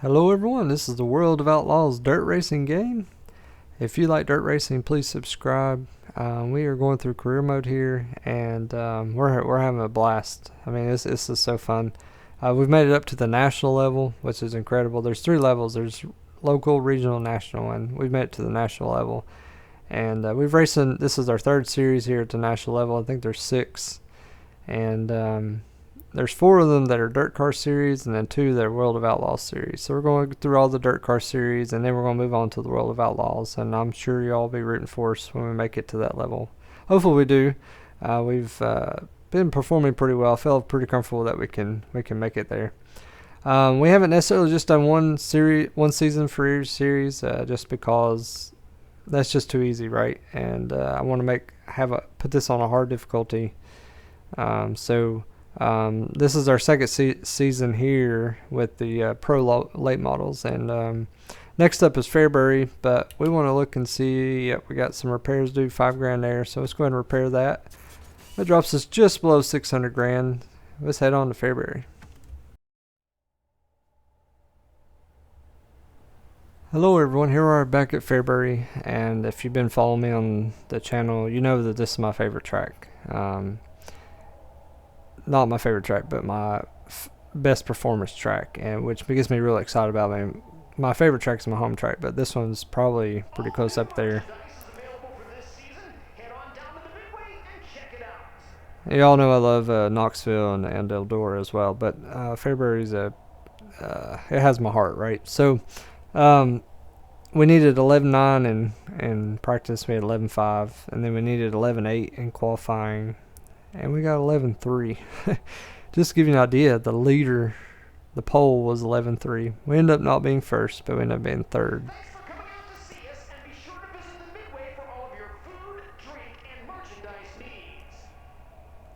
Hello everyone, this is the World of Outlaws dirt racing game. If you like dirt racing, please subscribe. We are going through career mode here, and we're having a blast. I mean, this is so fun. We've made it up to the national level, which is incredible. There's 3 levels. There's local, regional, national, and we've made it to the national level. And we've racing. This is our 3rd series here at the national level. I think there's 6, and there's 4 of them that are Dirt Car Series, and then 2 that are World of Outlaws Series. So we're going through all the Dirt Car Series, and then we're going to move on to the World of Outlaws. And I'm sure y'all will be rooting for us when we make it to that level. Hopefully we do. We've been performing pretty well. I feel pretty comfortable that we can make it there. We haven't necessarily just done one season for each series, just because that's just too easy, right? And I want to put this on a hard difficulty. This is our 2nd season here with the pro late models, and next up is Fairbury, but we want to look and see. Yep, we got some repairs due, $5,000 there, so let's go ahead and repair that. That drops us just below $600,000. Let's head on to Fairbury. Hello everyone, here we are back at Fairbury, and if you've been following me on the channel, you know that this is my favorite track. Not my favorite track, but my best performance track, and which gets me really excited about it. My favorite track is my home track, but this one's probably pretty close up there. Y'all know I love Knoxville and Eldora as well, but Fairbury's it has my heart, right? So we needed 11.9 in practice. We had 11.5, and then we needed 11.8 in qualifying, and we got 11.3. Just to give you an idea, the pole was 11.3. We ended up not being first, but we ended up being 3rd.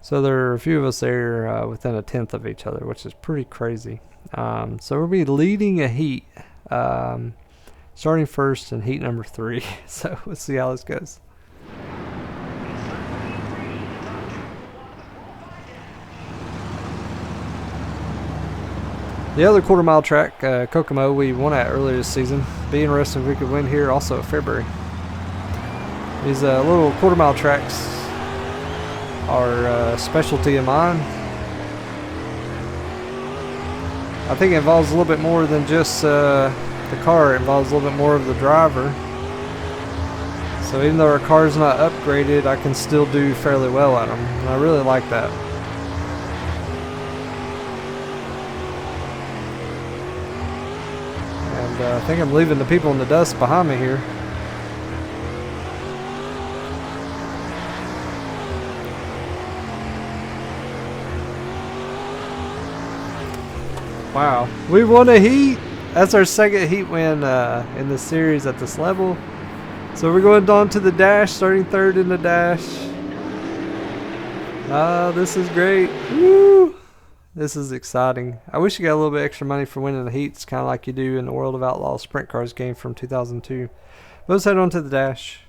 So there are a few of us there within a 1/10 of each other, which is pretty crazy. So we'll be leading a heat, starting first in heat number 3. So we'll see how this goes. The other quarter-mile track, Kokomo, we won at earlier this season. Be interesting if we could win here also at Fairbury. These little quarter-mile tracks are a specialty of mine. I think it involves a little bit more than just the car. It involves a little bit more of the driver. So even though our car's not upgraded, I can still do fairly well at them, and I really like that. I think I'm leaving the people in the dust behind me here. Wow, we won a heat! That's our 2nd heat win in the series at this level. So we're going on to the dash, starting 3rd in the dash. This is great. Woo! This is exciting. I wish you got a little bit extra money for winning the heats, kind of like you do in the World of Outlaws Sprintcars game from 2002. But let's head on to the dash.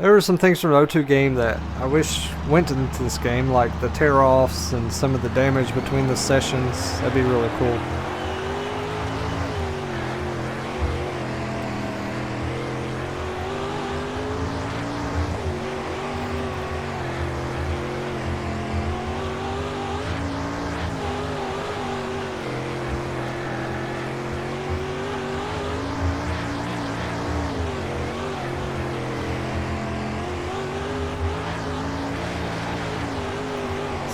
There were some things from the 02 game that I wish went into this game, like the tear-offs and some of the damage between the sessions. That'd be really cool.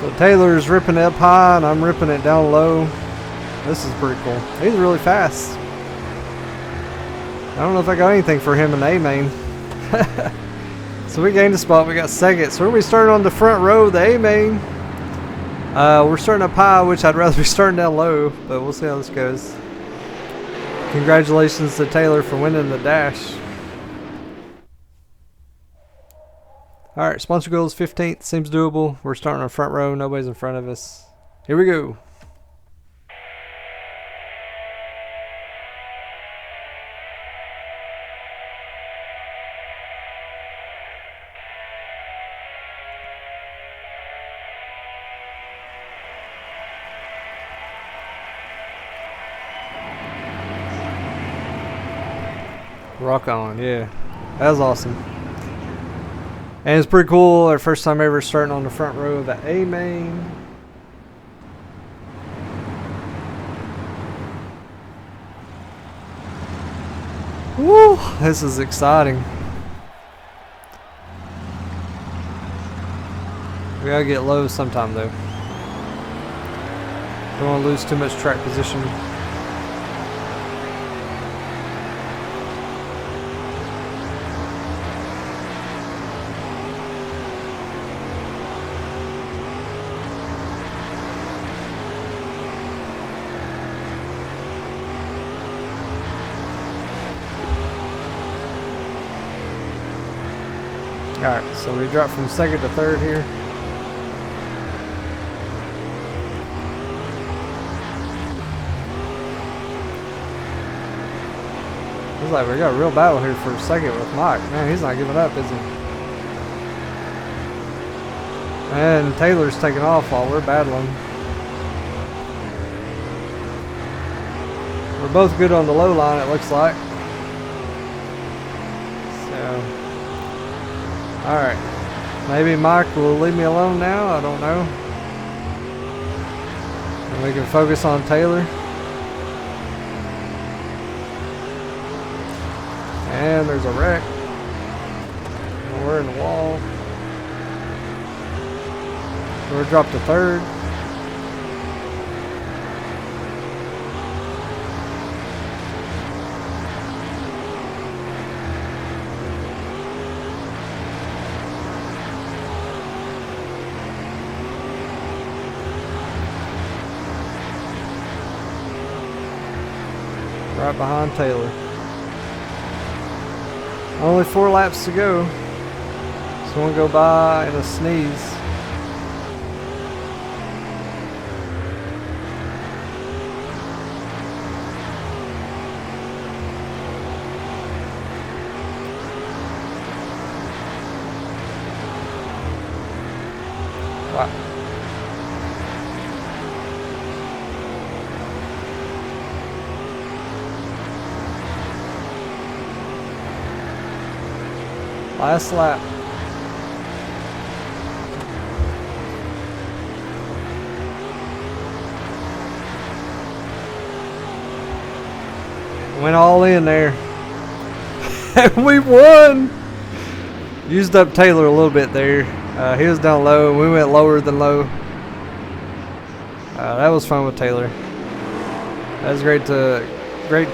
So Taylor's ripping it up high, and I'm ripping it down low. This is pretty cool. He's really fast. I don't know if I got anything for him in the A-main. So we gained a spot. We got 2nd. So we're going to be starting on the front row of the A-main. We're starting up high, which I'd rather be starting down low, but we'll see how this goes. Congratulations to Taylor for winning the dash. Alright, sponsor goal is 15th. Seems doable. We're starting on front row. Nobody's in front of us. Here we go. Rock on, yeah. That was awesome. And it's pretty cool. Our first time ever starting on the front row of the A main. Woo! This is exciting. We gotta get low sometime though. Don't want to lose too much track position. Alright, so we dropped from second to third here. Looks like we got a real battle here for a second with Mike. Man, he's not giving up, is he? And Taylor's taking off while we're battling. We're both good on the low line, it looks like. Alright, maybe Mike will leave me alone now, I don't know. And we can focus on Taylor. And there's a wreck. We're in the wall. We're dropped to third. Right behind Taylor. Only 4 laps to go. So we'll go by in a sneeze. Wow. Last lap. Went all in there. And we won! Used up Taylor a little bit there. He was down low and we went lower than low. That was fun with Taylor. That was great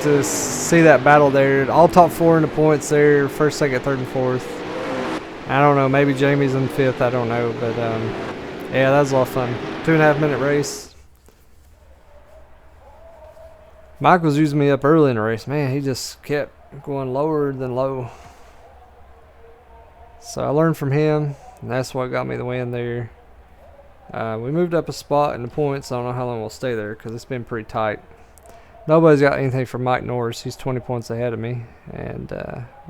to see that battle there. All top 4 in the points there. First, second, third, and fourth. I don't know. Maybe Jamie's in 5th. I don't know. But yeah, that was a lot of fun. 2.5 minute race. Mike was using me up early in the race. Man, he just kept going lower than low. So I learned from him. And that's what got me the win there. We moved up a spot in the points. I don't know how long we'll stay there because it's been pretty tight. Nobody's got anything for Mike Norris. He's 20 points ahead of me. And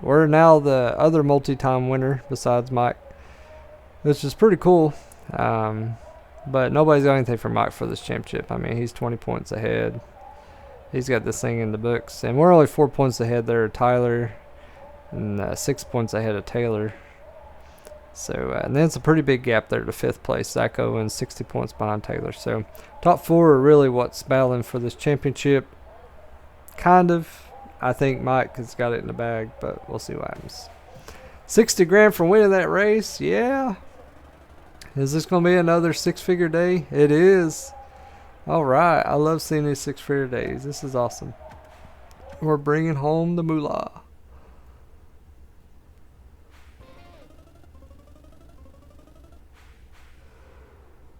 we're now the other multi-time winner besides Mike, which is pretty cool. But nobody's got anything for Mike for this championship. I mean, he's 20 points ahead. He's got this thing in the books. And we're only 4 points ahead there of Tyler and 6 points ahead of Taylor. So, and then it's a pretty big gap there to 5th place. Zach Owens 60 points behind Taylor. So, top 4 are really what's battling for this championship. Kind of. I think Mike has got it in the bag, but we'll see what happens. 60 grand for winning that race. Yeah. Is this going to be another 6-figure day? It is. All right. I love seeing these 6-figure days. This is awesome. We're bringing home the moolah.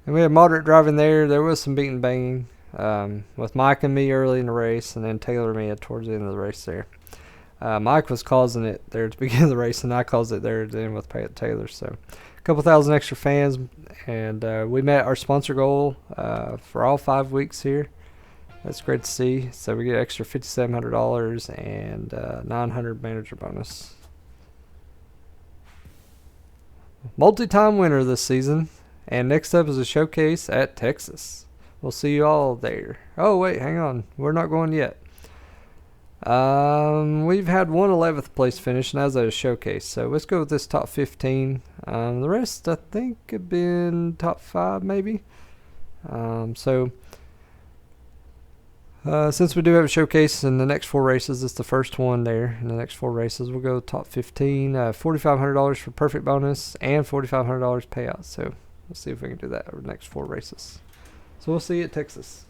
And we had moderate driving there. There was some beating banging with Mike and me early in the race, and then Taylor and me towards the end of the race there. Mike was causing it there at the beginning of the race, and I caused it there at the end with Taylor. So a couple thousand extra fans, and we met our sponsor goal for all 5 weeks here. That's great to see. So we get extra $5,700 and $900 manager bonus. Multi-time winner this season. And next up is a showcase at Texas. We'll see you all there. Oh, wait, hang on. We're not going yet. We've had one 11th place finish, and that's a showcase. So let's go with this top 15. The rest, I think, have been top 5, maybe. Since we do have a showcase in the next 4 races, it's the first one there. In the next 4 races, we'll go top 15. $4,500 for perfect bonus and $4,500 payout. So let's see if we can do that over the next 4 races. So we'll see you at Texas.